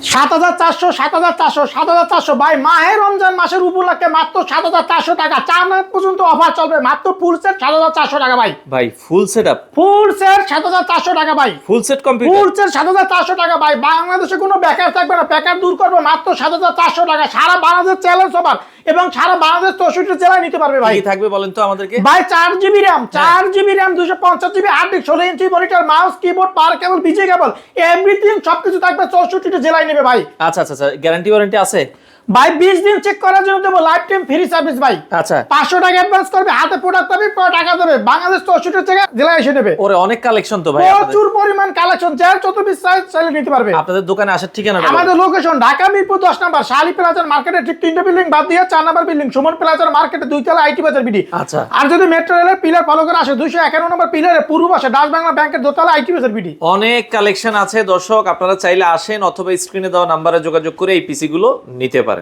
৭,৪০০, ৭,৪০০, ৭,৪০০ ভাই মাহে রমজান মাসের উপলক্ষে মাত্র ৭,৪০০ টাকা। ৪ মাস পর্যন্ত অফার চলবে, মাত্র ফুল সেট ৭,৪০০ টাকা ভাই। ভাই ফুল সেটআপ, ফুল সেট 7,400 টাকা ভাই। Full set computer, full set 7,400 টাকা ভাই। বাংলাদেশে কোনো বেকার থাকবে না, বেকার দূর করবে মাত্র 7,400 টাকা। সারা বাংলাদেশ চ্যালেঞ্জ অফার এবং সারা বাংলাদেশ 64 জেলায় নিতে পারবে ভাই। কি থাকবে বলেন তো আমাদেরকে? ভাই 4 GB RAM, 4 GB RAM, 250 GB hard disk, 16 inch monitor, mouse, keyboard, power cable, বিজে কেবল, এভরিথিং সবকিছু থাকবে 64 জেলায় নেবে ভাই। আচ্ছা আচ্ছা, গ্যারান্টি ওয়ারেন্টি আছে ভাই 20 দিন চেক করার জন্য দেবো, লাইফ টাইম ফ্রি সার্ভিস ভাই। আচ্ছা 500 টাকা অ্যাডভান্স করবে, হাতে প্রোডাক্ট পাবে, পরে টাকা দেবে। বাংলাদেশ 64 জেলায় এসে নেবে। ওরে অনেক কালেকশন তো ভাই আপনাদের। প্রচুর পরিমাণ কালেকশন, যার যত পিস চাইলে নিতে পারবে। আপনাদের দোকানে আসার ঠিকানা আমাদের লোকেশন ঢাকা মিরপুর 10 নাম্বার শালি প্লাজার মার্কেটের ঠিক 3টে বিল্ডিং বাদ দিয়ে 4 নাম্বার বিল্ডিং সুমন প্লাজার মার্কেটে 2 তলা আইটি বাজার বিডি। আচ্ছা আর যদি মেট্রো রেলের পিলার ফলো করে আসে 251 নম্বর পিলারের পূর্ব পাশে ডাচ বাংলা ব্যাংকের দোতলা আইটি বাজার বিডি। অনেক কালেকশন আছে দর্শক, আপনারা চাইলে আসেন অথবা স্ক্রিনে দেওয়া নাম্বারে যোগাযোগ করে এই পিসি গুলো নিতে পারেন।